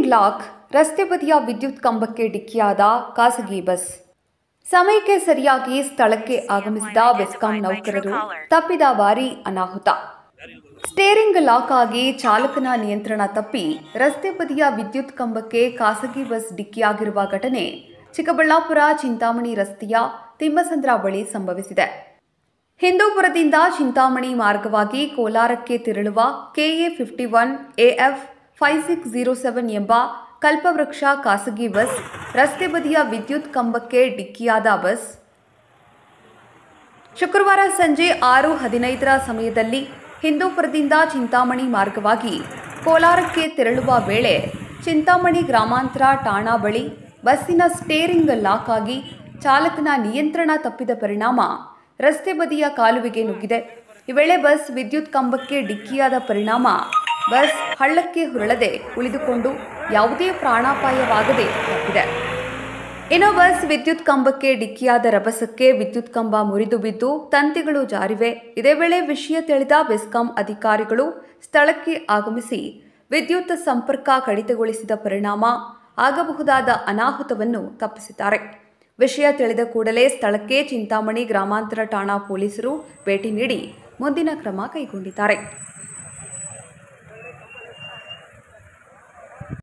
Steering lock, ರಸ್ತೆ ಬದಿಯ ವಿದ್ಯುತ್ ಕಂಬಕ್ಕೆ ಡಿಕ್ಕಿಯಾದ ಖಾಸಗಿ ಬಸ್. ಸಮಯಕ್ಕೆ ಸರಿಯಾಗಿ ಸ್ಥಳಕ್ಕೆ ಆಗಮಿಸಿದ ಬೆಸ್ಕಾಂ ನೌಕರರು ತಪ್ಪಿದ ಭಾರೀ ಅನಾಹುತ. ಸ್ಟೇರಿಂಗ್ ಲಾಕ್ ಆಗಿ ಚಾಲಕನ ನಿಯಂತ್ರಣ ತಪ್ಪಿ ರಸ್ತೆ ಬದಿಯ ವಿದ್ಯುತ್ ಕಂಬಕ್ಕೆ ಖಾಸಗಿ ಬಸ್ ಡಿಕ್ಕಿಯಾಗಿರುವ ಘಟನೆ ಚಿಕ್ಕಬಳ್ಳಾಪುರ ಚಿಂತಾಮಣಿ ರಸ್ತೆಯ ತಿಮ್ಮಸಂದ್ರ ಬಳಿ ಸಂಭವಿಸಿದೆ. ಹಿಂದೂಪುರದಿಂದ ಚಿಂತಾಮಣಿ ಮಾರ್ಗವಾಗಿ ಕೋಲಾರಕ್ಕೆ ತೆರಳುವ KA51 AF 5607 ಎಂಬ ಕಲ್ಪವೃಕ್ಷ ಖಾಸಗಿ ಬಸ್ ರಸ್ತೆ ಬದಿಯ ವಿದ್ಯುತ್ ಕಂಬಕ್ಕೆ ಡಿಕ್ಕಿಯಾದ ಬಸ್ ಶುಕ್ರವಾರ ಸಂಜೆ 6:15 ಸಮಯದಲ್ಲಿ ಹಿಂದೂಪುರದಿಂದ ಚಿಂತಾಮಣಿ ಮಾರ್ಗವಾಗಿ ಕೋಲಾರಕ್ಕೆ ತೆರಳುವ ವೇಳೆ ಚಿಂತಾಮಣಿ ಗ್ರಾಮಾಂತರ ಠಾಣಾ ಬಳಿ ಬಸ್ಸಿನ ಸ್ಟೇರಿಂಗ್ ಲಾಕ್ ಆಗಿ ಚಾಲಕನ ನಿಯಂತ್ರಣ ತಪ್ಪಿದ ಪರಿಣಾಮ ರಸ್ತೆ ಬದಿಯ ಕಾಲುವೆಗೆ ನುಗ್ಗಿದೆ. ಈ ವೇಳೆ ಬಸ್ ವಿದ್ಯುತ್ ಕಂಬಕ್ಕೆ ಡಿಕ್ಕಿಯಾದ ಪರಿಣಾಮ ಬಸ್ ಹಳ್ಳಕ್ಕೆ ಉರುಳದೆ ಉಳಿದುಕೊಂಡು ಯಾವುದೇ ಪ್ರಾಣಾಪಾಯವಾಗದೆ ತಪ್ಪಿದೆ. ಇನ್ನು ಬಸ್ ವಿದ್ಯುತ್ ಕಂಬಕ್ಕೆ ಡಿಕ್ಕಿಯಾದ ರಭಸಕ್ಕೆ ವಿದ್ಯುತ್ ಕಂಬ ಮುರಿದು ಬಿದ್ದು ತಂತಿಗಳು ಜಾರಿವೆ. ಇದೇ ವೇಳೆ ವಿಷಯ ತಿಳಿದ ಬೆಸ್ಕಾಂ ಅಧಿಕಾರಿಗಳು ಸ್ಥಳಕ್ಕೆ ಆಗಮಿಸಿ ವಿದ್ಯುತ್ ಸಂಪರ್ಕ ಕಡಿತಗೊಳಿಸಿದ ಪರಿಣಾಮ ಆಗಬಹುದಾದ ಅನಾಹುತವನ್ನು ತಪ್ಪಿಸಿದ್ದಾರೆ. ವಿಷಯ ತಿಳಿದ ಕೂಡಲೇ ಸ್ಥಳಕ್ಕೆ ಚಿಂತಾಮಣಿ ಗ್ರಾಮಾಂತರ ಠಾಣಾ ಪೊಲೀಸರು ಭೇಟಿ ನೀಡಿ ಮುಂದಿನ ಕ್ರಮ ಕೈಗೊಂಡಿದ್ದಾರೆ.